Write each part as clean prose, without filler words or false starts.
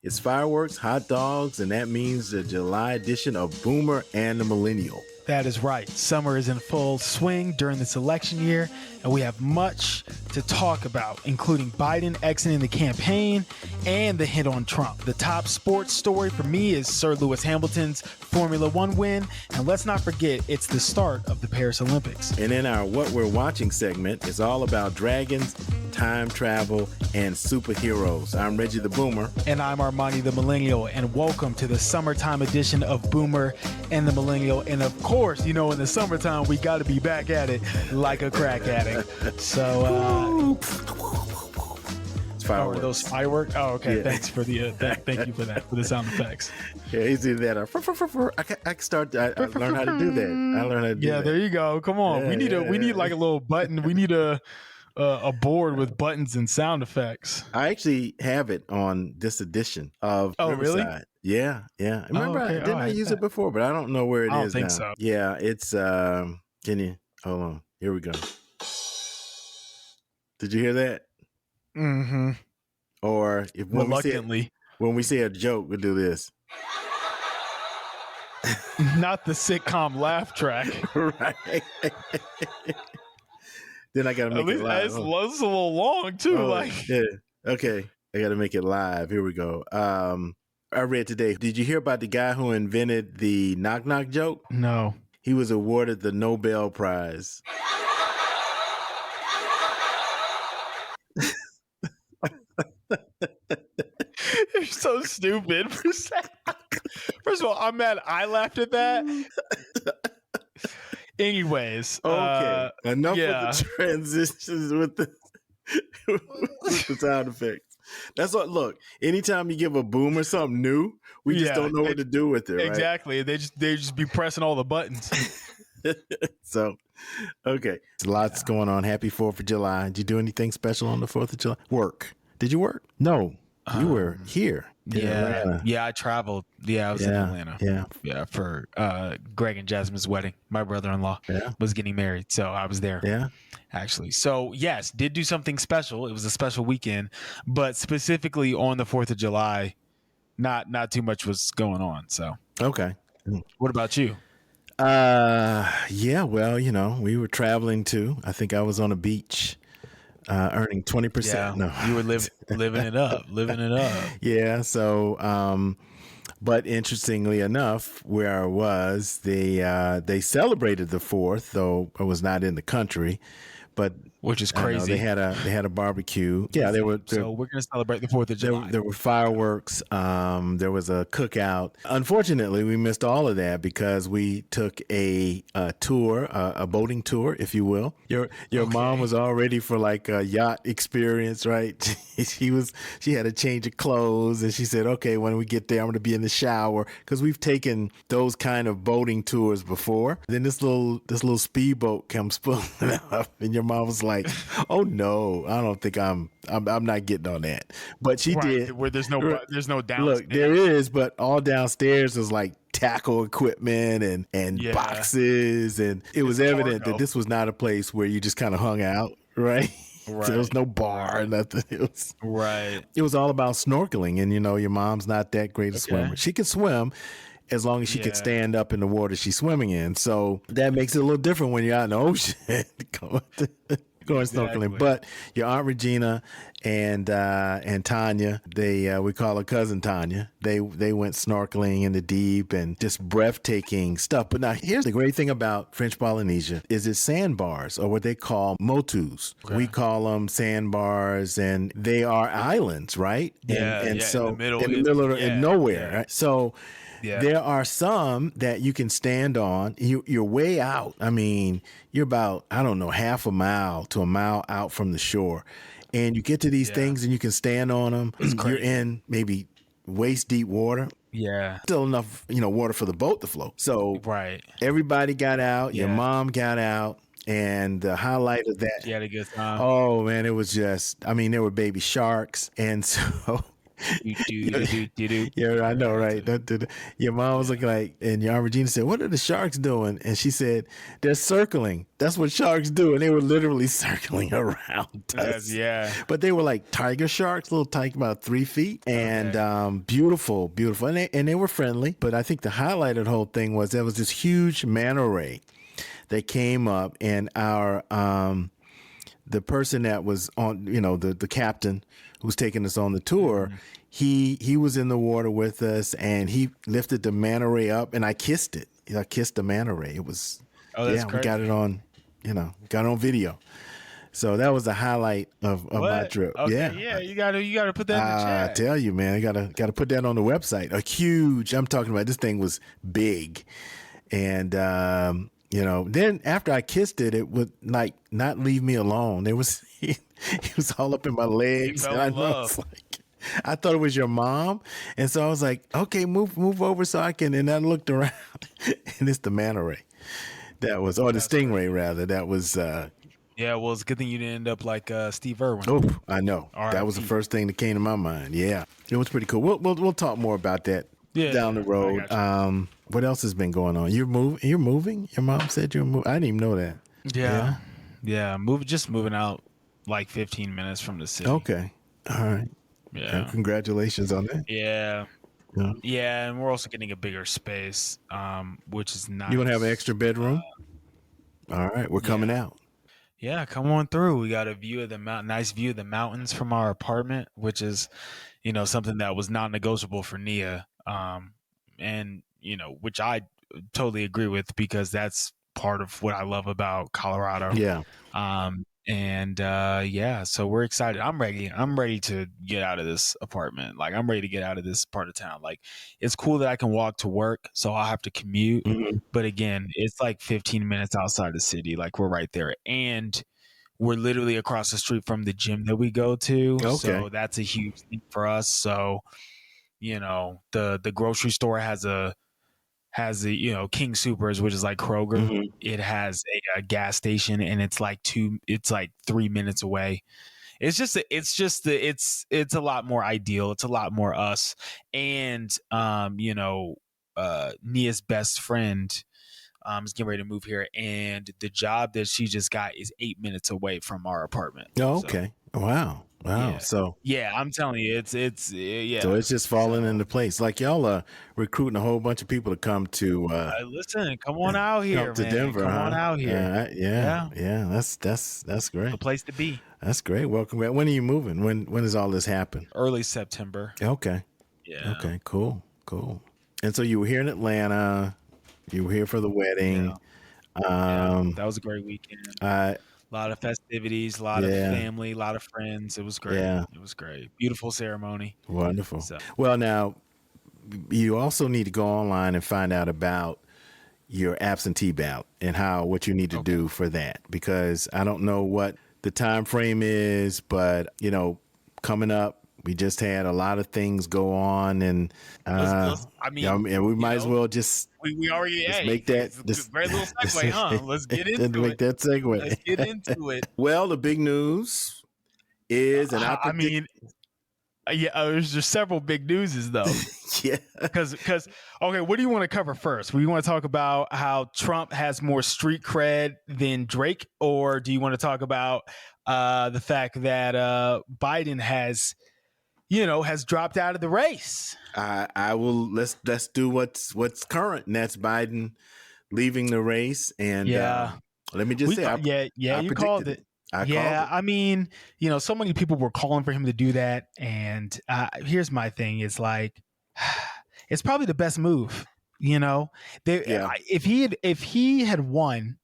It's fireworks, hot dogs, and that means the July edition of Boomer and the Millennial. That is right. Summer is in full swing during this election year, and we have much to talk about, including Biden exiting the campaign and the hit on Trump. The top sports story for me is Sir Lewis Hamilton's Formula One win, and let's not forget it's the start of the Paris Olympics. And in our What We're Watching segment, it's all about dragons, time travel, and superheroes. I'm Reggie the Boomer. And I'm Armondi the Millennial, and welcome to the summertime edition of Boomer and the Millennial. And of course, you know, in the summertime, we got to be back at it like a crack addict. So, it's fireworks. Are those fireworks? Oh, okay. Yeah. Thanks for the, thank you for that, for the sound effects. Yeah, easy that. I can start. I learned how to do that. I learned how to do that. Yeah, there you go. Come on. Yeah, we need like a little button. We need a board with buttons and sound effects. I actually have it on this edition of Riverside. Really? Yeah. I remember I use it before, but I don't know where it is now. I don't think so. Yeah, it's can you hold on? Here we go. Did you hear that? Mm-hmm. Or if when we say a joke, we'll do this. Not the sitcom laugh track. Right. Then I gotta make it live. It's a little long too. Yeah. Okay. I gotta make it live. Here we go. I read today. Did you hear about the guy who invented the knock knock joke? No. He was awarded the Nobel Prize. You're so stupid. First of all, I'm mad I laughed at that. Anyways. Okay. Enough with the transitions with the sound effects. That's what, look, anytime you give a boomer something new, we just don't know what to do with it. Exactly. Right? They just be pressing all the buttons. So, okay. There's lots going on. Happy 4th of July. Did you do anything special on the 4th of July? Work. Did you work? No. You were here. Yeah, I traveled. Yeah, I was in Atlanta. Yeah, for Greg and Jasmine's wedding. My brother-in-law was getting married, so I was there. Yeah, actually. So yes, did do something special. It was a special weekend, but specifically on the 4th of July, not too much was going on. So okay. What about you? Yeah. Well, you know, we were traveling too. I think I was on a beach. Earning 20%. Yeah, no, you were living it up. Yeah. So, but interestingly enough, where I was, they celebrated the 4th, though I was not in the country. But which is crazy. They had a barbecue. Yeah, So we're gonna celebrate the 4th of July. There were fireworks. There was a cookout. Unfortunately, we missed all of that because we took a tour, a boating tour, if you will. Your mom was all ready for like a yacht experience, right? She had a change of clothes, and she said, "Okay, when we get there, I'm going to be in the shower," because we've taken those kind of boating tours before. Then this little speedboat comes pulling up, and your mom was like, "Oh no, I don't think I'm not getting on that." But she did. Where there's no downstairs. Look, there is, but all downstairs is like tackle equipment and boxes, and it was evident that this was not a place where you just kind of hung out, right? So there was no bar or nothing. It was all about snorkeling, and you know your mom's not that great a swimmer. She can swim as long as she can stand up in the water she's swimming in. So that makes it a little different when you're out in the ocean going snorkeling. But your Aunt Regina and Tanya, we call her cousin Tanya. They went snorkeling in the deep and just breathtaking stuff. But now here's the great thing about French Polynesia is it's sandbars, or what they call motus. Okay. We call them sandbars, and they are islands, right? And so in the middle of nowhere. Right? So there are some that you can stand on. You're way out. I mean, you're about, I don't know, half a mile to a mile out from the shore. And you get to these things and you can stand on them. You're in maybe waist deep water. Yeah. Still enough, water for the boat to float. So everybody got out. Your mom got out. And the highlight of that. She had a good time. Oh, man, it was just, there were baby sharks. And so Yeah, I know, right? Your mom was looking like, and your Aunt Regina said, "What are the sharks doing?" And she said, "They're circling. That's what sharks do." And they were literally circling around us. Yeah. But they were like tiger sharks, little tiger, about 3 feet, and beautiful, beautiful, and they were friendly. But I think the highlight of the whole thing was there was this huge manta ray that came up, and our the person that was on, the captain who was taking us on the tour, he was in the water with us, and he lifted the manta ray up, and I kissed it. I kissed the manta ray. It was, that's we crazy. got it on, got it on video. So that was the highlight of my trip. Okay, yeah, you gotta put that in the chat. I tell you, man, I gotta put that on the website. I'm talking about, this thing was big, and then after I kissed it, it would like not leave me alone. It was he was all up in my legs, and I thought it was your mom, and so I was like, okay, move over so I can. And I looked around, and it's the manta ray. That was, or the stingray rather. That was. Yeah, well, it's a good thing you didn't end up like Steve Irwin. Oh, I know. That was the first thing that came to my mind. Yeah, it was pretty cool. We'll talk more about that down the road. What else has been going on? You're moving? Your mom said you're moving. I didn't even know that. Yeah. Moving out like 15 minutes from the city. Okay. All right. Yeah. Congratulations on that. Yeah. Yeah, and we're also getting a bigger space, which is nice. You gonna have an extra bedroom? All right, we're coming out. Yeah, come on through. We got a view of the nice view of the mountains from our apartment, which is, something that was non-negotiable for Nia. And which I totally agree with, because that's part of what I love about Colorado. Yeah. So we're excited. I'm ready to get out of this apartment. Like, I'm ready to get out of this part of town. Like, it's cool that I can walk to work, so I'll have to commute. Mm-hmm. But again, it's like 15 minutes outside the city. Like, we're right there. And we're literally across the street from the gym that we go to. Okay. So that's a huge thing for us. So, the grocery store has a King Soopers, which is like Kroger. Mm-hmm. It has a gas station, and it's like 3 minutes away. It's a lot more ideal. It's a lot more us. And Nia's best friend is getting ready to move here, and the job that she just got is 8 minutes away from our apartment. Oh, okay. So, wow. Yeah. So I'm telling you, it's So it's just falling into place. Like, y'all are recruiting a whole bunch of people to come to listen, come on out here, to man. Denver. Come on out here. Yeah. That's great. The place to be. That's great. Welcome back. When are you moving? When does all this happen? Early September. Okay. Yeah. Okay. Cool. And so you were here in Atlanta. You were here for the wedding. That was a great weekend. A lot of festivities, a lot of family, a lot of friends. It was great. Yeah. It was great. Beautiful ceremony. Wonderful. So. Well, now, you also need to go online and find out about your absentee ballot and what you need to do for that, because I don't know what the time frame is, but, coming up, we just had a lot of things go on, and we might as well just we already make that great little segue, huh? Let's get into it. Make that segue. Let's get into it. Well, the big news is, there's just several big newses though. Yeah. Because okay, what do you want to cover first? We want to talk about how Trump has more street cred than Drake, or do you want to talk about the fact that Biden has dropped out of the race? I will. Let's do what's current, and that's Biden leaving the race. And let me just say, you called it. I mean, so many people were calling for him to do that, and here's my thing: is like, it's probably the best move. If he had won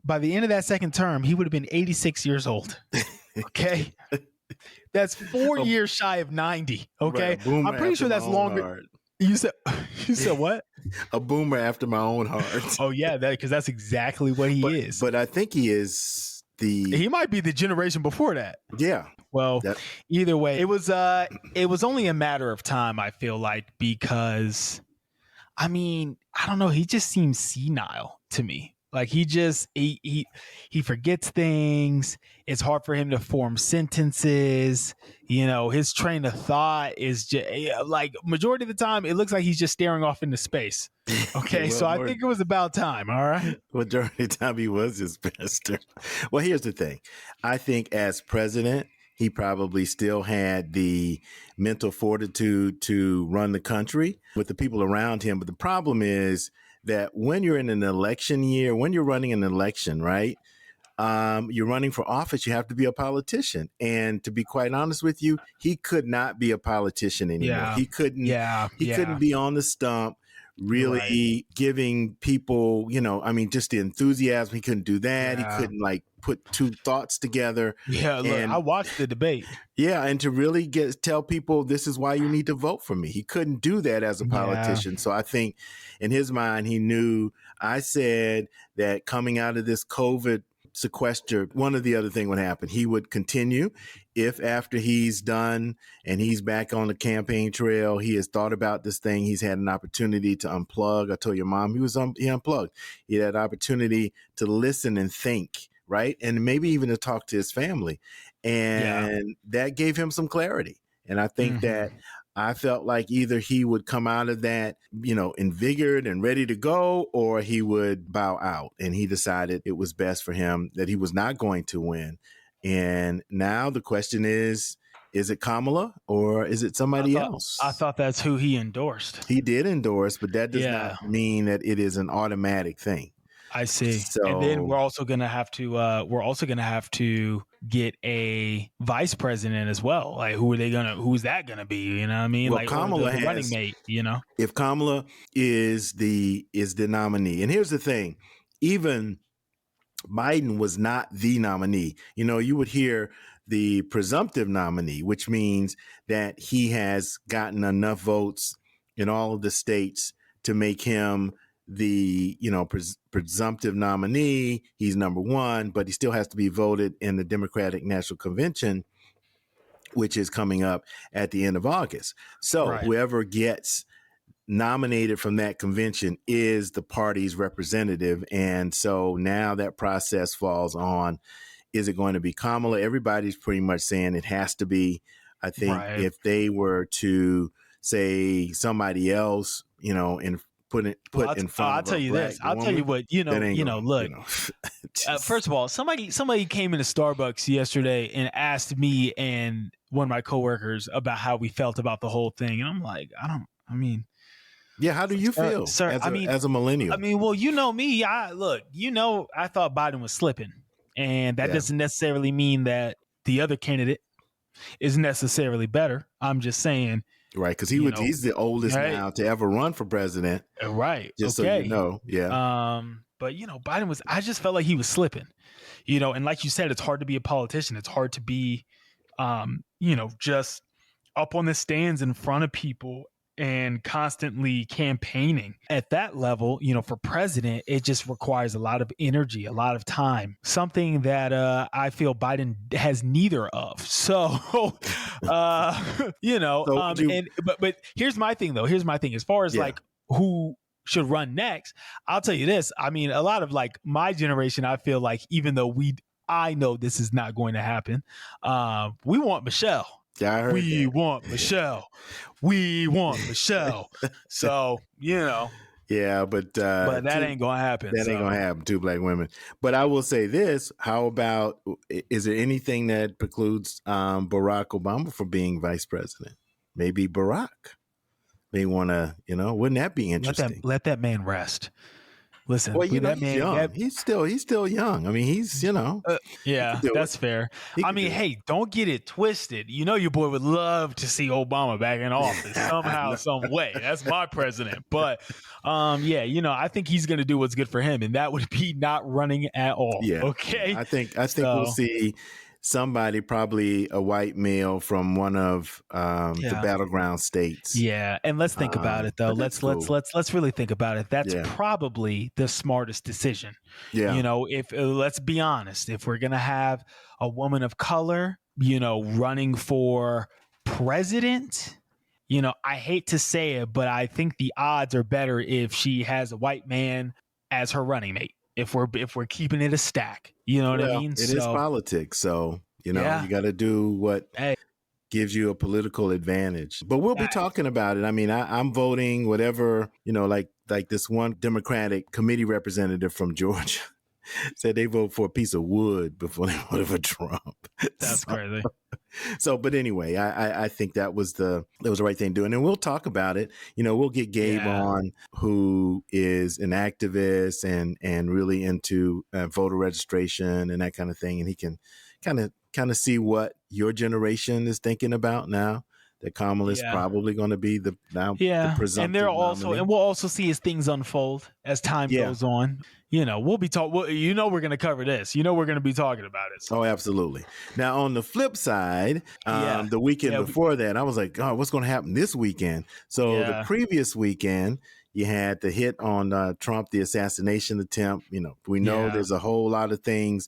by the end of that second term, he would have been 86 years old. Okay. That's 4 years shy of 90. Okay. Right, I'm pretty sure that's longer. Heart. You said what? A boomer after my own heart. Oh yeah, because that's exactly what he is. But I think he is he might be the generation before that. Yeah. Well, either way, it was only a matter of time, I feel like, because I don't know, he just seems senile to me. Like he forgets things. It's hard for him to form sentences. His train of thought is just like majority of the time it looks like he's just staring off into space. Okay, well, so I think it was about time. All right. Majority of the time he was just pastor. Well, here's the thing. I think as president, he probably still had the mental fortitude to run the country with the people around him. But the problem is that when you're in an election year, when you're running an election, right? You're running for office, you have to be a politician. And to be quite honest with you, he could not be a politician anymore. Yeah. He couldn't be on the stump really giving people, just the enthusiasm. He couldn't do that. Yeah. He couldn't put two thoughts together. Yeah, look, I watched the debate. Yeah, and to really tell people this is why you need to vote for me. He couldn't do that as a politician. Yeah. So I think in his mind, he knew. I said that coming out of this COVID sequester, one of the other thing would happen. He would continue if after he's done and he's back on the campaign trail, he has thought about this thing. He's had an opportunity to unplug. I told your mom he unplugged. He had an opportunity to listen and think, right? And maybe even to talk to his family. And that gave him some clarity. And I think that I felt like either he would come out of that, invigorated and ready to go, or he would bow out. And he decided it was best for him that he was not going to win. And now the question is it Kamala or is it somebody else? I thought that's who he endorsed. He did endorse, but that does not mean that it is an automatic thing. I see. So, and then we're also going to have to get a vice president as well. Like, who's that going to be? You know what I mean? Well, like Kamala the running mate, If Kamala is the nominee. And here's the thing, even Biden was not the nominee. You would hear the presumptive nominee, which means that he has gotten enough votes in all of the states to make him the presumptive nominee. He's number one, but he still has to be voted in the Democratic National Convention, which is coming up at the end of August. So whoever gets nominated from that convention is the party's representative. And so now that process falls on, is it going to be Kamala? Everybody's pretty much saying it has to be. I think if they were to say somebody else, and put in front I'll tell you this. I'll tell you what, look, first of all, somebody came into Starbucks yesterday and asked me and one of my coworkers about how we felt about the whole thing. And I'm like, yeah. How do you feel as a millennial? Well, me, I thought Biden was slipping, and that doesn't necessarily mean that the other candidate is necessarily better. I'm just saying. Right, because he's the oldest now to ever run for president. Right. Just so you know. Yeah. But Biden I just felt like he was slipping. And like you said, it's hard to be a politician. It's hard to be just up on the stands in front of people and constantly campaigning at that level. For president, it just requires a lot of energy, a lot of time, something that I feel Biden has neither of. So, but here's my thing though. As far as who should run next, I'll tell you this. A lot of my generation, I feel like even though I know this is not going to happen, we want Michelle. Yeah, I heard we want Michelle. We want Michelle. So, Yeah, but that ain't going to happen. That ain't going to happen, two black women. But I will say this. How about, is there anything that precludes Barack Obama from being vice president? Maybe Barack. They want to, wouldn't that be interesting? Let that man rest. Listen, well, that man, young. He's still young. He's, yeah, that's fair. Hey, don't get it twisted. Your boy would love to see Obama back in office somehow, some way. That's my president. But, I think he's going to do what's good for him, and that would be not running at all. Yeah. Okay. I think we'll see somebody, probably a white male from one of the battleground states. Yeah, and let's think about it though. Let's really think about it. That's probably the smartest decision. Yeah, if let's be honest, if we're gonna have a woman of color, running for president, I hate to say it, but I think the odds are better if she has a white man as her running mate. if we're keeping it a stack. You know what I mean? It is politics. So, you got to do what gives you a political advantage. But we'll be talking about it. I mean, I'm voting whatever, like this one Democratic committee representative from Georgia said they vote for a piece of wood before they voted for Trump. That's crazy. So, but anyway, I think that was the right thing to do. And then we'll talk about it. We'll get Gabe on, who is an activist and really into voter registration and that kind of thing. And he can kind of see what your generation is thinking about now. That Kamala is probably going to be the presumptive and they're also nominee. And we'll also see as things unfold as time goes on. We'll be talking. We're going to cover this. We're going to be talking about it. So. Oh, absolutely. Now, on the flip side, the weekend before that, I was like, oh, what's going to happen this weekend? So the previous weekend, you had the hit on Trump, the assassination attempt. We know there's a whole lot of things.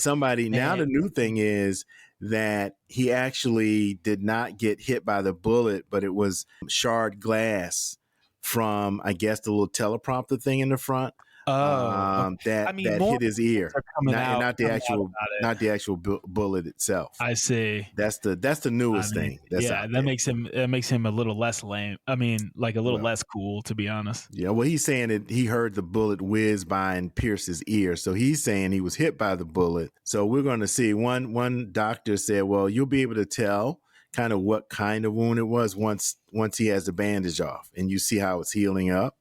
Now the new thing is that he actually did not get hit by the bullet, but it was shard glass from, I guess, the little teleprompter thing in the front. That hit his ear, not the actual bullet itself. I see. That's the newest thing. That makes him a little less lame. I mean, like a little less cool, to be honest. Yeah. Well, he's saying that he heard the bullet whiz by and pierce his ear, so he's saying he was hit by the bullet. So we're going to see. One doctor said, "Well, you'll be able to tell kind of what kind of wound it was once he has the bandage off, and you see how it's healing up."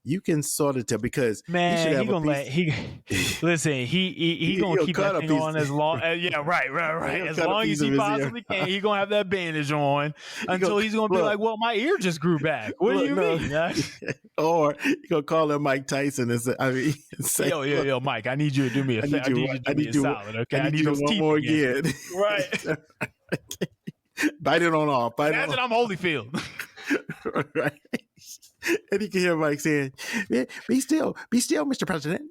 You can sort of tell because he gonna gonna keep that thing on as long as as long as he possibly can. He gonna have that bandage on until he's gonna be like, well, my ear just grew back. What do you mean? Or you gonna call him Mike Tyson and say, yo, Mike, I need you to do me a favor. I need you to do me a solid, okay? I need those one teeth more again. Right. Bite it on off. Imagine I'm Holyfield. Right. And you can hear Mike saying, be still, Mr. President.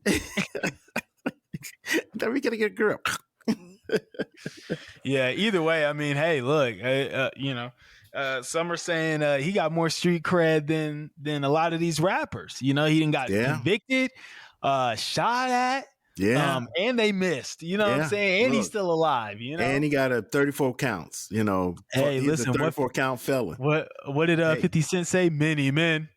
Then we got to get a grip. Either way, I mean, hey, look, some are saying he got more street cred than a lot of these rappers. He didn't got convicted, shot at. Yeah. And they missed, what I'm saying? And he's still alive, And he got a 34 counts, Hey, he's listen, a 34 count felon. What did 50 Cent say? Many men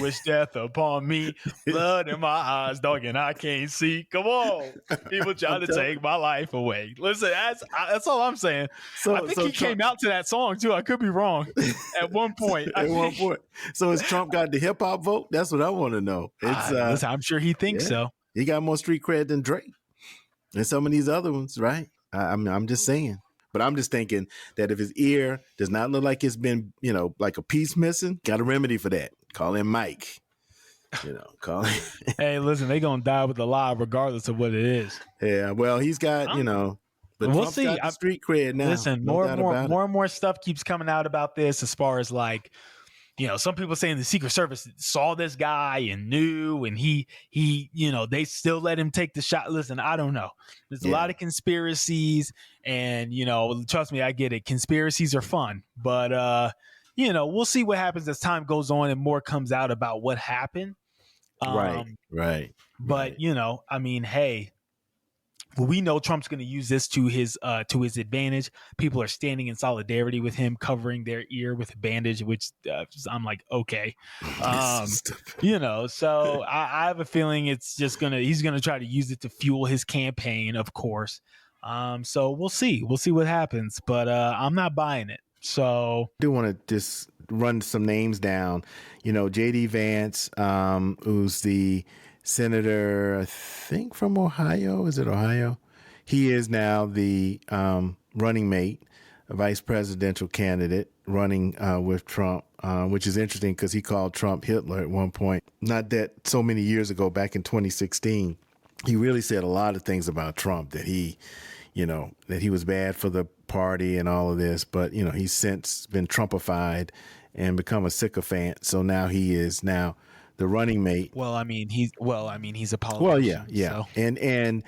wish death upon me, blood in my eyes, dog, and I can't see. Come on. People try to take my life away. Listen, that's all I'm saying. I think he came out to that song too. I could be wrong. At one point. So has Trump got the hip hop vote? That's what I want to know. Listen, I'm sure he thinks so. He got more street cred than Drake and some of these other ones, right? I'm just saying. But I'm just thinking that if his ear does not look like it's been, like a piece missing, got a remedy for that. Call him Mike. Call him. Hey, listen, they gonna die with a lie regardless of what it is. Yeah, well, he's got, but we'll see. Got the street cred now. Listen, more and more stuff keeps coming out about this as far as like, some people saying the Secret Service saw this guy and knew, and he, they still let him take the shot. Listen, I don't know. There's a lot of conspiracies, and trust me, I get it. Conspiracies are fun, but we'll see what happens as time goes on and more comes out about what happened. Right. But I mean, hey. We know Trump's going to use this to his advantage. People are standing in solidarity with him, covering their ear with a bandage, which I'm like, okay, So I have a feeling he's going to try to use it to fuel his campaign, of course. So we'll see what happens, but I'm not buying it. So I do want to just run some names down. J.D. Vance, who's the senator, I think from Ohio. Is it Ohio? He is now the running mate, a vice presidential candidate running with Trump, which is interesting because he called Trump Hitler at one point. Not that so many years ago, back in 2016, he really said a lot of things about Trump that he was bad for the party and all of this. But, he's since been Trumpified and become a sycophant. So now he is the running mate. Well, I mean, he's a politician. Well, yeah. So.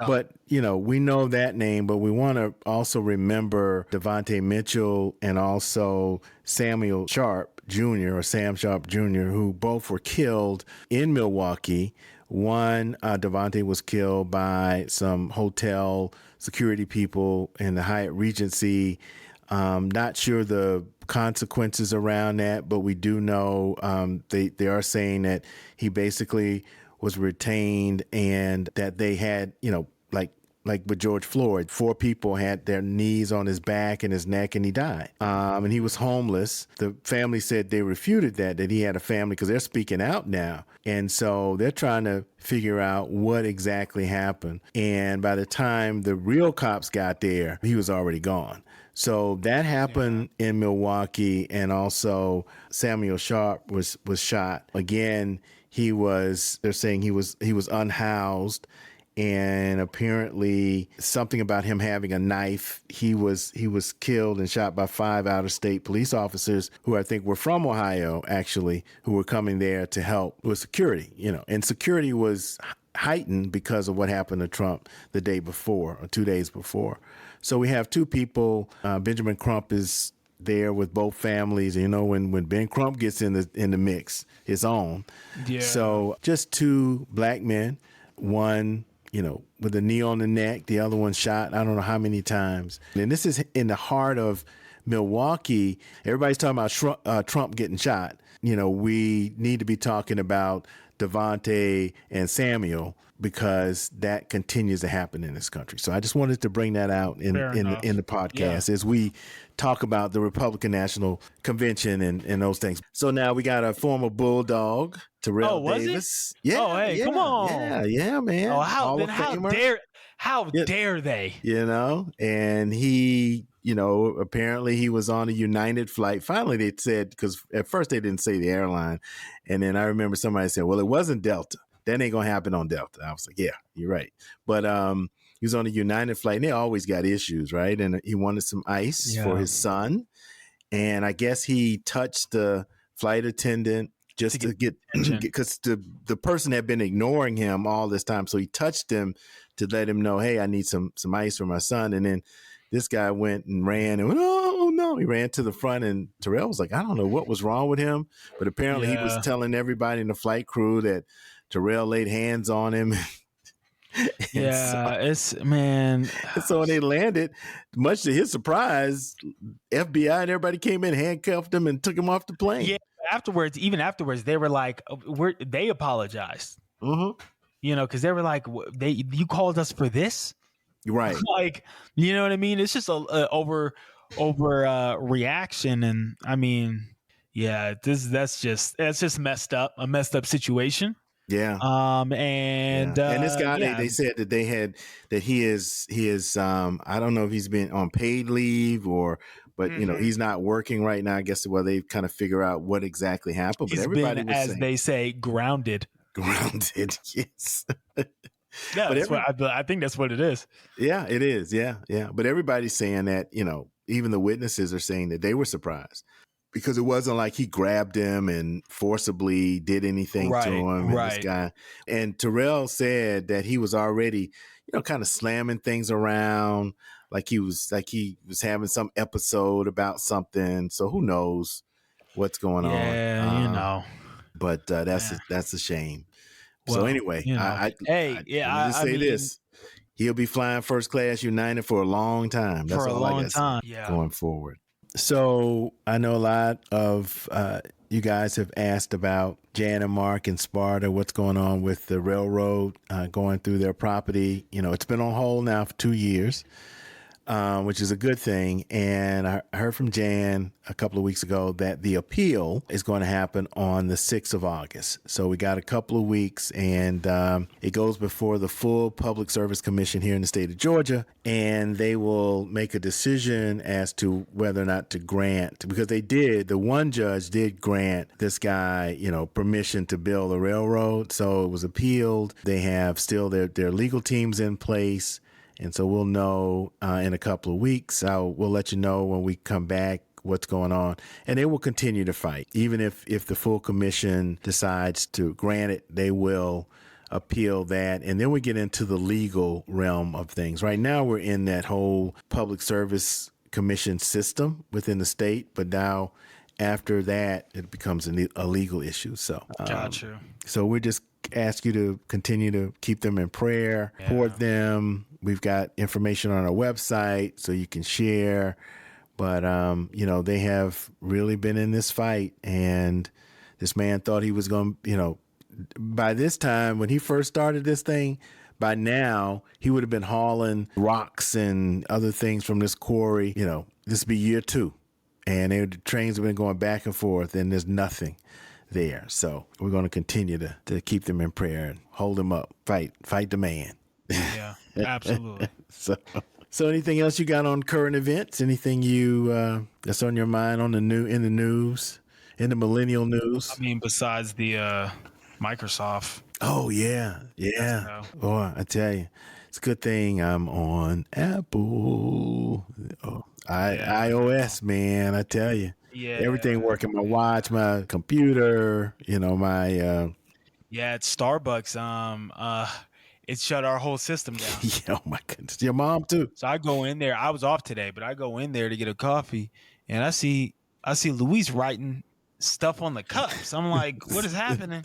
But, we know that name, but we want to also remember Devontae Mitchell and also Samuel Sharp Jr. or Sam Sharp Jr., who both were killed in Milwaukee One, Devontae was killed by some hotel security people in the Hyatt Regency. Not sure the consequences around that, but we do know they are saying that he basically was retained and that they had, like with George Floyd, 4 people had their knees on his back and his neck, and he died. And he was homeless. The family said they refuted that he had a family, because they're speaking out now. And so they're trying to figure out what exactly happened. And by the time the real cops got there, he was already gone. So that happened in Milwaukee, and also Samuel Sharp was shot. Again, they're saying he was unhoused, and apparently something about him having a knife. He was killed and shot by 5 out-of-state police officers who I think were from Ohio, actually, who were coming there to help with security, and security was heightened because of what happened to Trump the day before or 2 days before. So we have 2 people. Benjamin Crump is there with both families. When Ben Crump gets in the mix, his own. Yeah. So just 2 black men, one, with a knee on the neck, the other one shot I don't know how many times. And this is in the heart of Milwaukee. Everybody's talking about Trump getting shot. We need to be talking about Devontae and Samuel, because that continues to happen in this country. So I just wanted to bring that out in the podcast as we talk about the Republican National Convention and those things. So now we got a former Bulldog, Terrell Davis. He? Yeah. Oh, hey, come on. Yeah, man. Oh, how dare they? And he, apparently he was on a United flight. Finally, they said, because at first they didn't say the airline. And then I remember somebody said, well, it wasn't Delta. That ain't going to happen on Delta. I was like, yeah, you're right. But he was on a United flight, and they always got issues, right? And he wanted some ice for his son. And I guess he touched the flight attendant just to get because the person had been ignoring him all this time. So he touched him to let him know, hey, I need some ice for my son. And then this guy went and ran and went, oh, no. He ran to the front, and Terrell was like, I don't know what was wrong with him. But apparently he was telling everybody in the flight crew that Terrell laid hands on him. It's, man. So when they landed, much to his surprise, FBI and everybody came in, handcuffed him, and took him off the plane. Yeah. Even afterwards, they were like, they apologized. Mm-hmm. Because they were like, you called us for this? Right. Like, you know what I mean? It's just a over reaction. And I mean, yeah, that's just messed up, a messed up situation. Yeah. And this guy, they said that he is I don't know if he's been on paid leave but he's not working right now. I guess they kind of figure out what exactly happened. He's but everybody been, as they say, grounded. Yes. Yeah, but I think that's what it is. Yeah, it is. Yeah. But everybody's saying that, even the witnesses are saying that they were surprised, because it wasn't like he grabbed him and forcibly did anything to him. And this guy. And Terrell said that he was already, kind of slamming things around, like he was having some episode about something. So who knows what's going on? Yeah, But that's a shame. Well, so anyway, let me just say this. He'll be flying first class United for a long time. That's all I guess going forward. So I know a lot of you guys have asked about Jan and Mark and Sparta, what's going on with the railroad going through their property. It's been on hold now for 2 years, which is a good thing. And I heard from Jan a couple of weeks ago that the appeal is going to happen on the 6th of August. So we got a couple of weeks, and it goes before the full Public Service Commission here in the state of Georgia, and they will make a decision as to whether or not to grant, because the one judge did grant this guy, permission to build a railroad. So it was appealed. They have still their legal teams in place. And so we'll know in a couple of weeks. We'll let you know when we come back what's going on. And they will continue to fight. Even if the full commission decides to grant it, they will appeal that. And then we get into the legal realm of things. Right now, we're in that whole public service commission system within the state. But now, after that, it becomes a legal issue. So, Got you. So we just ask you to continue to keep them in prayer, support them. We've got information on our website so you can share. But, they have really been in this fight. And this man thought he was going to, by this time, when he first started this thing, by now, he would have been hauling rocks and other things from this quarry. This would be year 2. And the trains have been going back and forth, and there's nothing there. So we're going to continue to keep them in prayer and hold them up. Fight the man. Yeah, absolutely. So anything else you got on current events? Anything you that's on your mind in the news, in the millennial news? I mean, besides the Microsoft. Oh yeah. Boy, I tell you, it's a good thing I'm on Apple. iOS, man. I tell you, everything working. My watch, my computer. My. Yeah, it's Starbucks. It shut our whole system down. Oh my goodness, your mom too. So I go in there. I was off today, but I go in there to get a coffee, and I see Luis writing stuff on the cups. I'm like, what is happening?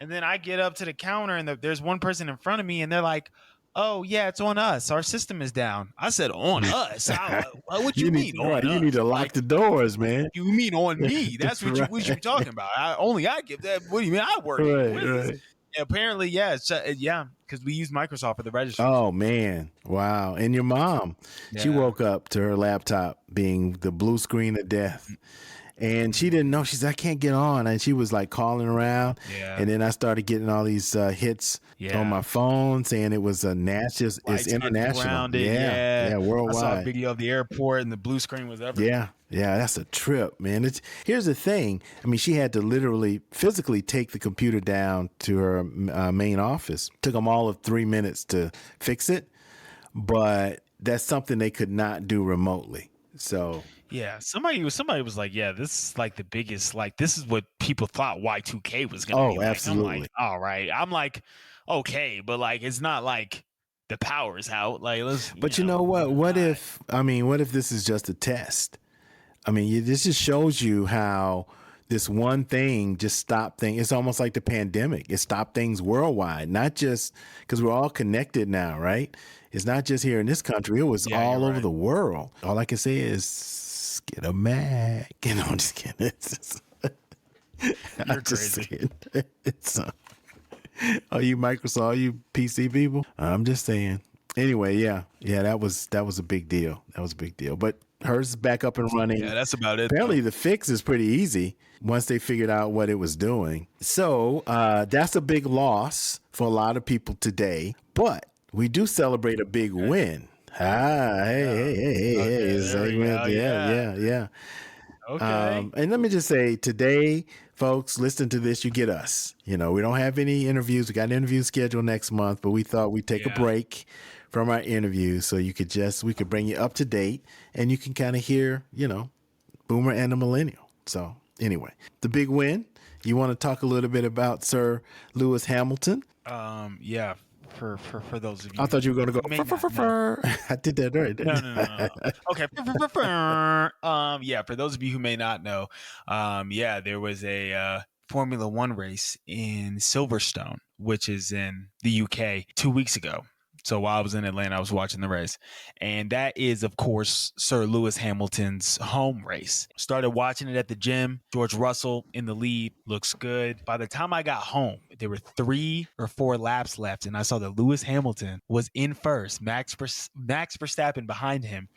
And then I get up to the counter, and there's one person in front of me, and they're like, "Oh yeah, it's on us. Our system is down." I said, "On us? What you mean on us? You need to lock the doors, man. You mean on me? That's what you talking about. I give that. What do you mean? I work. Right. Apparently, because we use Microsoft for the registry. Oh man, wow! And your mom, she woke up to her laptop being the blue screen of death. And she didn't know. She said, I can't get on. And she was like calling around. Yeah. And then I started getting all these hits on my phone saying it was it's international. Yeah, worldwide. I saw a video of the airport and the blue screen was everywhere. Yeah, that's a trip, man. Here's the thing. I mean, she had to literally physically take the computer down to her main office. Took them all of 3 minutes to fix it. But that's something they could not do remotely. So... Yeah, somebody was like, "Yeah, this is like the biggest. Like, this is what people thought Y2K was going to be." Absolutely. I'm like, all right. I'm like, okay, but like, it's not like the power's out. Like, let's. But you know what? What if this is just a test? I mean, this just shows you how this one thing just stopped things. It's almost like the pandemic. It stopped things worldwide, not just because we're all connected now, right? It's not just here in this country. It was all over the world. All I can say is, get a Mac. I'm just kidding. You're crazy. Are you Microsoft? Are you PC people? I'm just saying. Anyway, yeah, that was a big deal. But hers is back up and running. Yeah, that's about it. Apparently, the fix is pretty easy once they figured out what it was doing. So that's a big loss for a lot of people today. But we do celebrate a big win. Hey. Yeah. Okay. And let me just say, today, folks, listen to this. You get us. We don't have any interviews. We got an interview scheduled next month, but we thought we'd take a break from our interviews so we could bring you up to date and you can kind of hear, Boomer and the Millennial. So anyway, the big win. You want to talk a little bit about Sir Lewis Hamilton? Yeah. For those of you, I thought you were going to go. I did that right. No. Okay. For those of you who may not know, there was a Formula One race in Silverstone, which is in the UK, 2 weeks ago. So while I was in Atlanta, I was watching the race. And that is, of course, Sir Lewis Hamilton's home race. Started watching it at the gym. George Russell in the lead. Looks good. By the time I got home, there were 3 or 4 laps left. And I saw that Lewis Hamilton was in first. Max Verstappen behind him.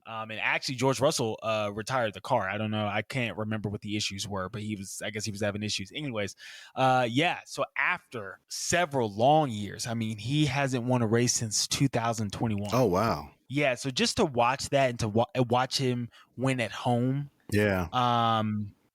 And actually, George Russell retired the car. I don't know. I can't remember what the issues were, but I guess he was having issues. Anyways, so after several long years, I mean, he hasn't won a race since 2021. Oh, wow. Yeah, so just to watch that and to watch him win at home. Yeah.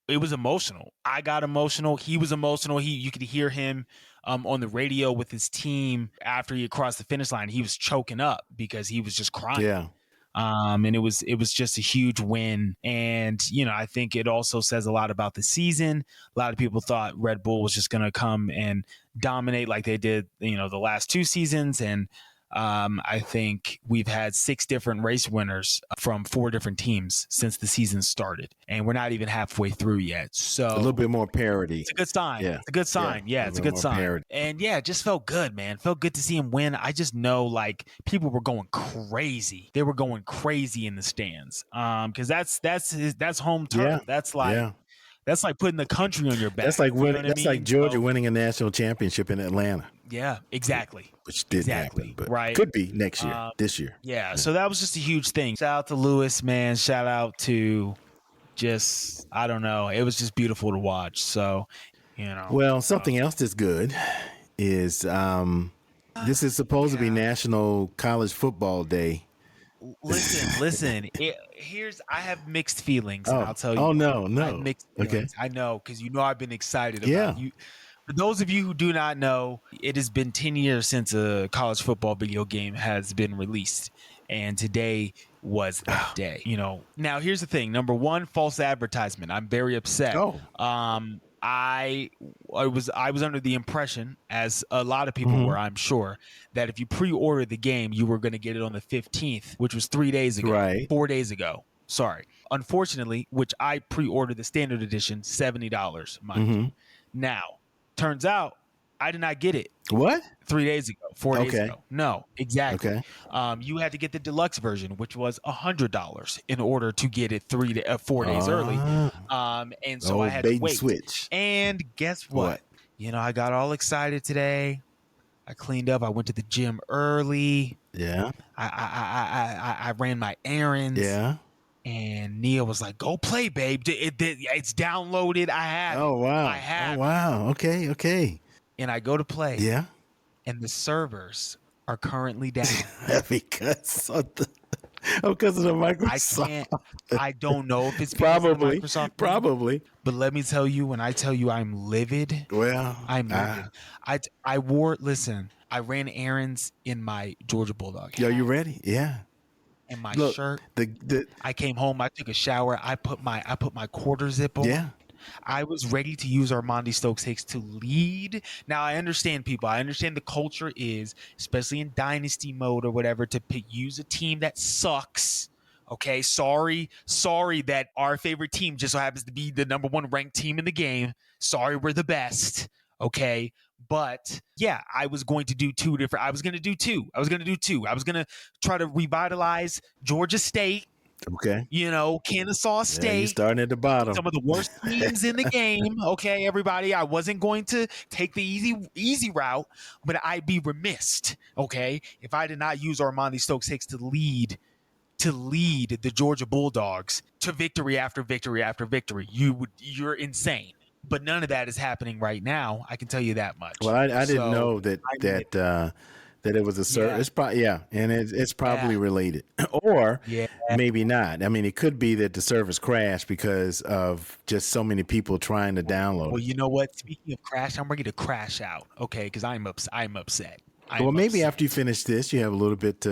It was emotional. I got emotional. He was emotional. You could hear him on the radio with his team after he crossed the finish line. He was choking up because he was just crying. Yeah. And it was just a huge win. And, I think it also says a lot about the season. A lot of people thought Red Bull was just going to come and dominate like they did, the last 2 seasons. And I think we've had 6 different race winners from 4 different teams since the season started, and we're not even halfway through yet. So a little bit more parity. It's a good sign. Yeah. It's a good sign. Yeah, it's a good sign. Parity. And yeah, it just felt good, man. Felt good to see him win. I just know like people were going crazy. They were going crazy in the stands. Because that's home turf. Yeah. That's like. Yeah. That's like putting the country on your back. That's like winning. That's like Georgia winning a national championship in Atlanta. Yeah, exactly. Which didn't happen, but could be next year, this year. Yeah, so that was just a huge thing. Shout out to Lewis, man. Shout out to just, I don't know. It was just beautiful to watch. So, Well, something else that's good is this is supposed to be National College Football Day. Listen. I have mixed feelings, and I'll tell you. Oh no. I have mixed feelings. Okay. I know, because I've been excited about you. For those of you who do not know, it has been 10 years since a college football video game has been released, and today was that day. Now here's the thing. Number one, false advertisement. I'm very upset. I was under the impression, as a lot of people were, I'm sure, that if you pre-ordered the game, you were going to get it on the 15th, which was 3 days ago, right? 4 days ago. Sorry. Unfortunately, which I pre-ordered the standard edition, $70, mind you. Now, turns out I did not get it. What? 3 days ago, 4 days ago. No, exactly. Okay. You had to get the deluxe version, which was $100 in order to get it 4 days early. And so I had to wait. Switch. And guess what? I got all excited today. I cleaned up. I went to the gym early. Yeah. I ran my errands. Yeah. And Nia was like, "Go play, babe. It's downloaded. I have. Oh wow. I have. Oh wow. Okay. And I go to play. Yeah. And the servers are currently down because of the Microsoft. I don't know if it's probably Microsoft. Probably. But let me tell you, when I tell you I'm livid. Well, I'm livid. I wore. Listen, I ran errands in my Georgia Bulldog. Yo, you ready? Yeah. And my shirt. I came home. I took a shower. I put my quarter zip on. Yeah. I was ready to use Armondi Stokes Hicks to lead. Now, I understand, people. I understand the culture is, especially in dynasty mode or whatever, to use a team that sucks. Okay, sorry that our favorite team just so happens to be the number 1 ranked team in the game. Sorry, we're the best. Okay, but yeah, I was going to do two. I was going to do two. I was going to try to revitalize Georgia State. Okay. Kennesaw State. You're starting at the bottom. Some of the worst teams in the game. Okay, everybody. I wasn't going to take the easy route, but I'd be remiss, okay, if I did not use Armondi Stokes Hicks to lead the Georgia Bulldogs to victory after victory after victory. You're insane. But none of that is happening right now. I can tell you that much. Well, I didn't know that it was a service. And it's probably related, or maybe not. I mean, it could be that the service crashed because of just so many people trying to download. Well, you know what? Speaking of crash, I'm ready to crash out. Okay, because I'm upset. Maybe after you finish this, you have a little bit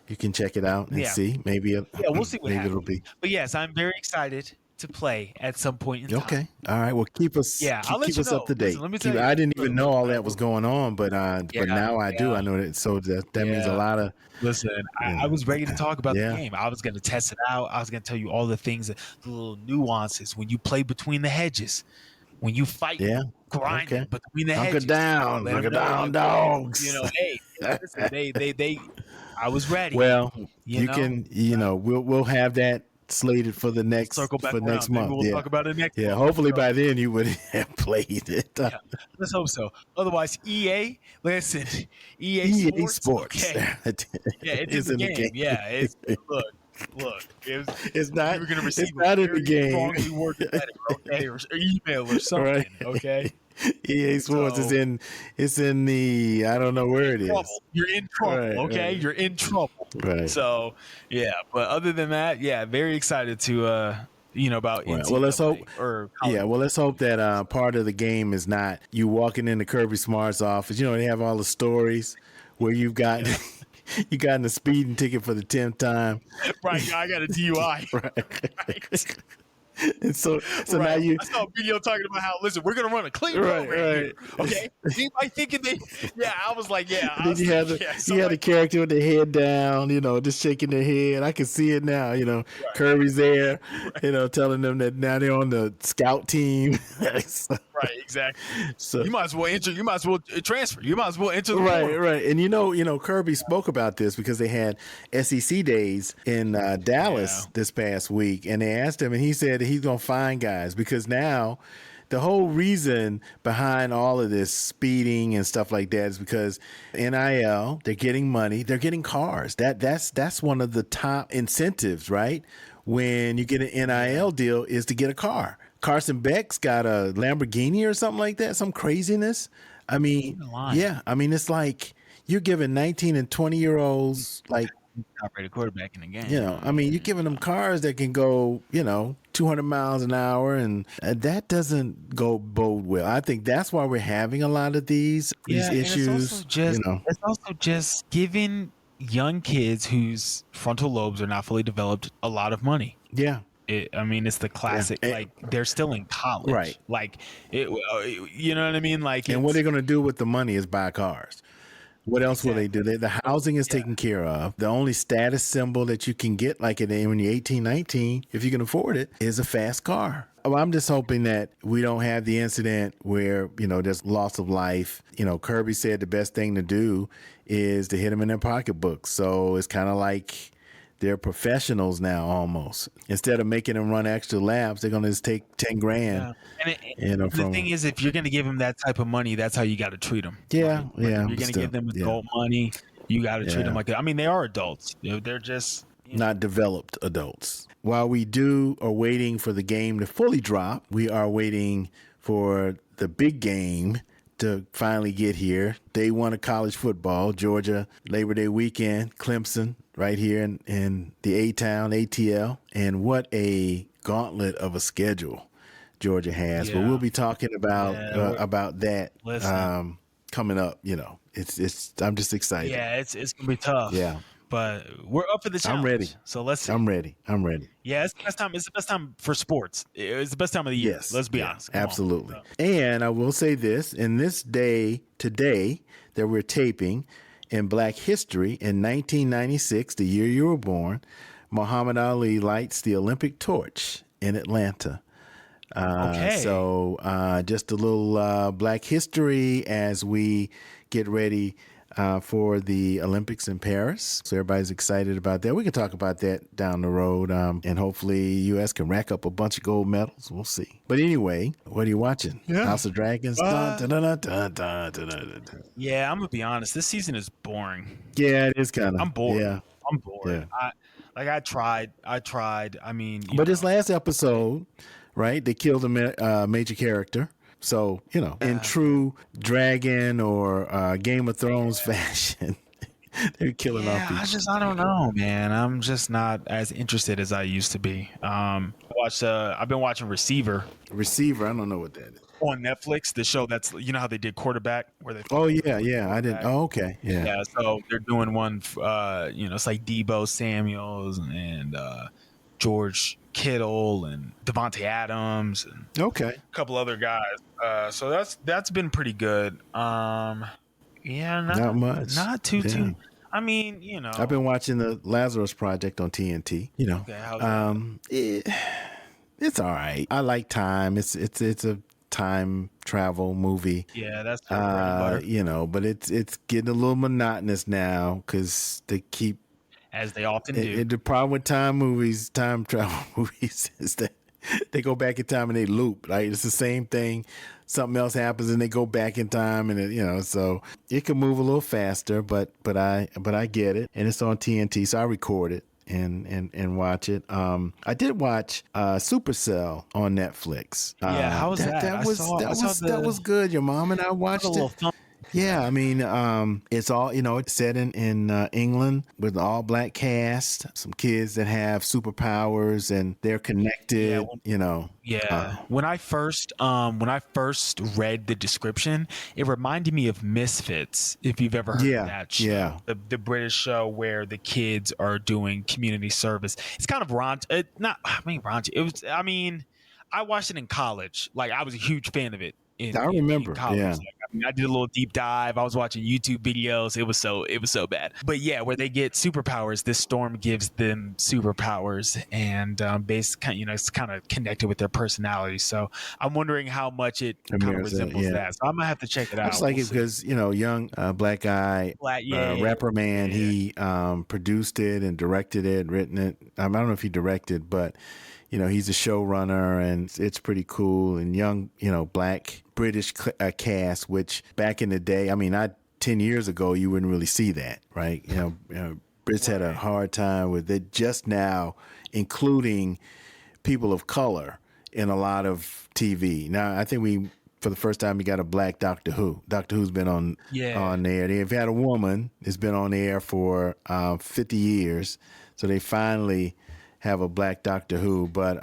you can check it out and see. Maybe we'll see what happens. It'll be. But yes, I'm very excited to play at some point in time. Okay. All right. Well, keep us up to date. Listen, let me tell you, I didn't even know all that was going on, but now I do. I know that. So that means a lot of. Listen, I was ready to talk about the game. I was going to test it out. I was going to tell you all the things, the little nuances when you play between the hedges, when you fight, grinding between the hedges. Hunker down, dogs. Hey, listen, they. I was ready. Well, you can. We'll have that slated for the next next month. Maybe we'll talk about it next month. Hopefully by then you would have played it. Let's hope so. Otherwise, EA Sports. Okay. It's in the game. Yeah, it's look. It's not. You're gonna receive not in the game. Strongly worded letter, okay, or email or something. Right. Okay. EA Sports is in the I don't know where it is. You're in trouble, okay? Right. You're in trouble. Right. So but other than that, very excited to about NCAA. Well, let's hope. Let's hope that part of the game is not you walking into Kirby Smart's office. They have all the stories where you've got you got a speeding ticket for the 10th time. Right. I got a DUI. Right. And so now Right. you I saw a video talking about how, listen, we're gonna run a clean program here. Okay. Anybody thinking they? Yeah, I was like, yeah. And then you had the character with their head down, just shaking their head. I can see it now. Kirby's there, telling them that now they're on the scout team. So, right, exactly. So you might as well enter. You might as well transfer. You might as well enter the portal. Right. And Kirby spoke about this because they had SEC days in Dallas this past week, and they asked him, and he said that he's gonna find guys because now the whole reason behind all of this speeding and stuff like that is because NIL, they're getting money, they're getting cars. That's one of the top incentives, right? When you get an NIL deal is to get a car. Carson Beck's got a Lamborghini or something like that, some craziness. I mean, it's like you're giving 19 and 20-year-olds like top-rated quarterback in the game. You're giving them cars that can go, 200 miles an hour, and that doesn't bode well. I think that's why we're having a lot of these issues. It's also just giving young kids whose frontal lobes are not fully developed a lot of money. Yeah. It's the classic, they're still in college. Right. Like, you know what I mean? Like, and what they're going to do with the money is buy cars. What else will they do? The housing is taken care of. The only status symbol that you can get, like when you're 18, 19, if you can afford it, is a fast car. I'm just hoping that we don't have the incident where, there's loss of life. Kirby said the best thing to do is to hit them in their pocketbooks. So it's kind of like they're professionals now almost. Instead of making them run extra laps, they're going to just take 10 grand. Yeah. The thing is, if you're going to give them that type of money, that's how you got to treat them. Yeah. Right? You're going to give them adult money. You got to treat them like that. I mean, they are adults. They're just not developed adults. While we are waiting for the game to fully drop, we are waiting for the big game to finally get here. Day one of college football, Georgia, Labor Day weekend, Clemson, right here in the A-Town, ATL. And what a gauntlet of a schedule Georgia has. But we'll be talking about that coming up. I'm just excited. Yeah, it's gonna be tough. Yeah. But we're up for the challenge. I'm ready. So let's see. I'm ready. Yeah, it's the best time. It's the best time for sports. It's the best time of the year. Yes. Let's be honest. Come absolutely. on. And I will say this, in this day today that we're taping in Black history in 1996, the year you were born, Muhammad Ali lights the Olympic torch in Atlanta. Okay. So just a little Black history as we get ready for the Olympics in Paris. So everybody's excited about that. We can talk about that down the road. And hopefully U.S. can rack up a bunch of gold medals. We'll see. But anyway, what are you watching? House of Dragons? Yeah, I'm going to be honest. This season is boring. Yeah, it is kind of. I'm bored. Yeah. I'm bored. Yeah. I tried. I mean. But this last episode, right, they killed a major character. So, in true Dragon or Game of Thrones fashion, they're killing off people. I don't know, man. I'm just not as interested as I used to be. I've been watching Receiver. I don't know what that is. On Netflix, the show that's, how they did Quarterback? Where they I didn't. Oh, okay. Yeah, so they're doing one, it's like Debo Samuels and George Kittle and Devontae Adams and a couple other guys. So that's been pretty good. Not much. Not too. I mean, I've been watching the Lazarus Project on TNT. It's all right. I like time. It's a time travel movie. Yeah, that's but it's getting a little monotonous now because they keep. As they often do. The problem with time travel movies, is that they go back in time and they loop. Like it's the same thing. Something else happens and they go back in time, and so it can move a little faster. But I get it, and it's on TNT, so I record it and watch it. I did watch Supercell on Netflix. How was that? That was good. Your mom and I watched it. Yeah, I mean, it's all, it's set in England with an all black cast, some kids that have superpowers and they're Yeah, connected, yeah. When I first read the description, it reminded me of Misfits. If you've ever heard of Yeah, that show, yeah. the British show where the kids are doing community service. It's kind of raunchy. Not, I mean, raunchy. It was. I mean, I watched it in college. Like I was a huge fan of it I in remember. college. Yeah. Like, I mean, I did a little deep dive. I was watching YouTube videos. It was so bad. But yeah, where they get superpowers, this storm gives them superpowers, and it's kind of connected with their personality. So I'm wondering how much it kind of resembles that. So I'm gonna have to check it out. I just like it because young black guy, rapper man. Yeah. He produced it and directed it, written it. I don't know if he directed, but he's a showrunner, and it's pretty cool. And young, black British cast, which back in the day, 10 years ago, you wouldn't really see that, right? Brits had a hard time with it just now, including people of color in a lot of TV. Now, I think for the first time, we got a black Doctor Who. Doctor Who's been on there. They've had a woman that's been on air for 50 years, so they finally have a black Doctor Who, but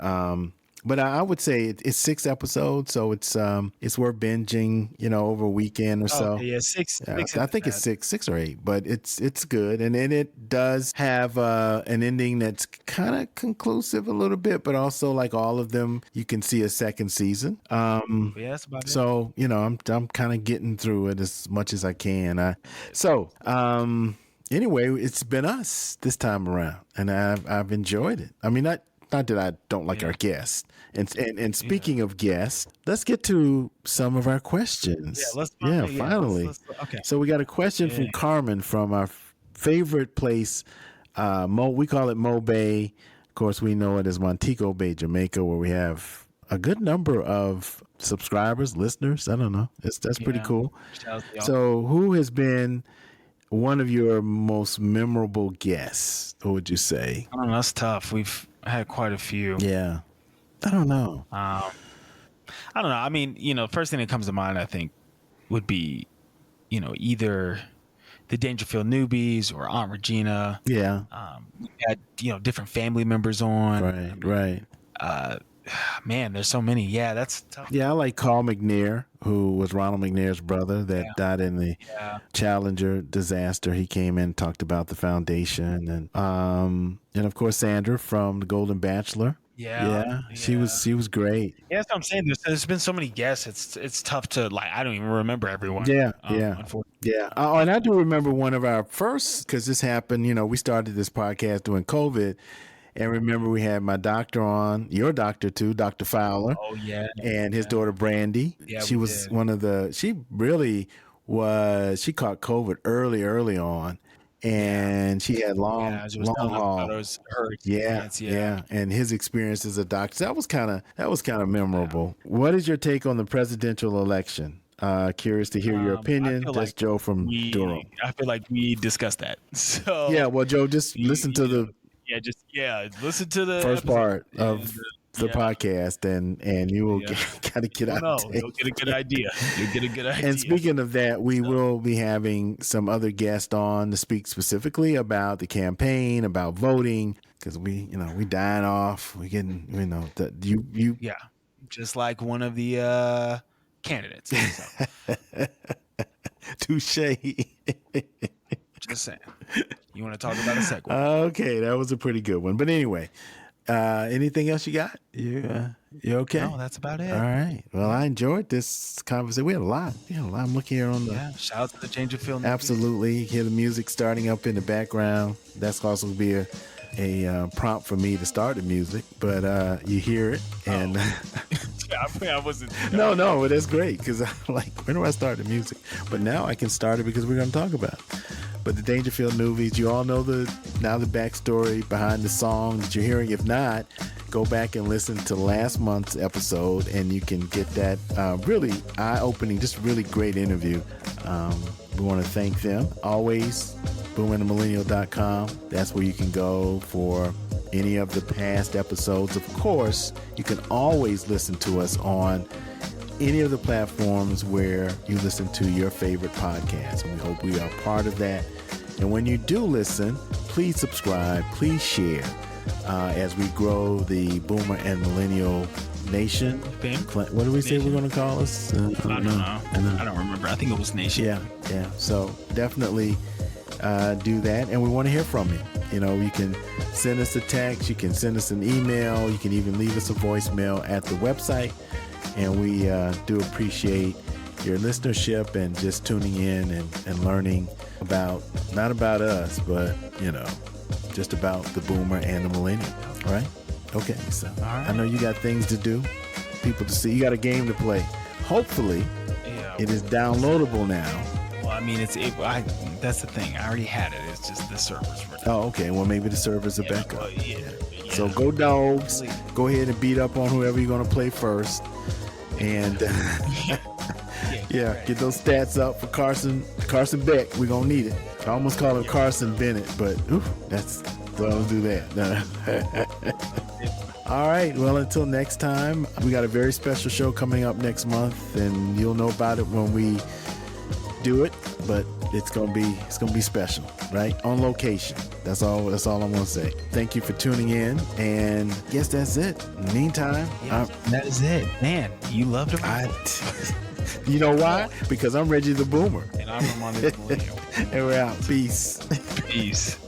I would say it's 6 episodes, so it's worth binging, over a weekend or so. Yeah, six. I think it's 6 or 8, but it's good, and then it does have an ending that's kind of conclusive a little bit, but also like all of them, you can see a second season. That's about it. So I'm kind of getting through it as much as I can. Anyway, it's been us this time around, and I've enjoyed it. I mean, not that I don't like our guests. And speaking of guests, let's get to some of our questions. Finally. Okay. So we got a question from Carmen from our favorite place. We call it Mo Bay. Of course, we know it as Montego Bay, Jamaica, where we have a good number of subscribers, listeners. I don't know. That's pretty cool. So who has been one of your most memorable guests? What would you say? I don't know. That's tough. We've had quite a few. Yeah. I don't know. I don't know. I mean, first thing that comes to mind, I think, would be, either the Dangerfield Newbies or Aunt Regina. Yeah. We had, different family members on. Right. Man, there's so many. Yeah, that's tough. Yeah, I like Carl McNair, who was Ronald McNair's brother that died in the Challenger disaster. He came in and talked about the foundation, and of course Sandra from The Golden Bachelor. Yeah. She was great. Yeah, that's what I'm saying. There's been so many guests. It's tough to I don't even remember everyone. Yeah. Oh, and I do remember one of our first, because this happened. We started this podcast during COVID. And remember, we had my doctor on, your doctor too, Dr. Fowler. Oh, yeah. And his daughter, Brandy. Yeah, she was one of she really was, she caught COVID early on. And she had long haul. Yeah. And his experience as a doctor. So that was kind of memorable. Yeah. What is your take on the presidential election? Curious to hear your opinion. That's Joe from Durham. I feel like we discussed that. So yeah, well, Joe, just listen to the listen to the first part of the podcast, and you will kind of get out. You'll get a good idea. And speaking of that, we will be having some other guests on to speak specifically about the campaign, about voting, because we dying off. We getting just like one of the candidates. So. Touche. Just saying. You want to talk about a segue? Okay, that was a pretty good one. But anyway, anything else you got? You okay? No, that's about it. All right. Well, I enjoyed this conversation. We had a lot. I'm looking here on the. Shout out to the Dangerfield. Absolutely. You hear the music starting up in the background. That's also going to be a prompt for me to start the music, but you hear it, and I wasn't. No, that's great, because I'm like, when do I start the music? But now I can start it because we're going to talk about it. But the Dangerfield movies, you all know the backstory behind the song that you're hearing. If not, go back and listen to last month's episode, and you can get that really eye-opening, just really great interview. We want to thank them. Always, boomerandthemillennial.com. That's where you can go for any of the past episodes. Of course, you can always listen to us on any of the platforms where you listen to your favorite podcast. And we hope we are part of that. And when you do listen, please subscribe, please share as we grow the Boomer and Millennial Nation. What do we say we're going to call us? I don't know. I don't remember. I think it was Nation. Yeah. So definitely do that. And we want to hear from you. You know, you can send us a text, you can send us an email, you can even leave us a voicemail at the website. And we do appreciate your listenership and just tuning in and learning about, not about us, but, you know, just about the Boomer and the Millennial. All right? Okay. So I know you got things to do, people to see. You got a game to play. Hopefully, it is downloadable now. Well, I mean, that's the thing. I already had it. It's just the servers were down. Oh, okay. Well, maybe the servers are back up. So go Dogs. Go ahead and beat up on whoever you're going to play first. And get those stats up for Carson Beck. We're going to need it. I almost call him Carson Bennett, but don't do that. All right. Well, until next time, we got a very special show coming up next month, and you'll know about it when we do it. But it's gonna be special, right? On location. That's all I'm gonna say. Thank you for tuning in, and yes, that's it. In the meantime, that is it. Man, you loved it. You know why? Because I'm Reggie the Boomer, and I'm Armondi the Millennial, and we're out. Peace.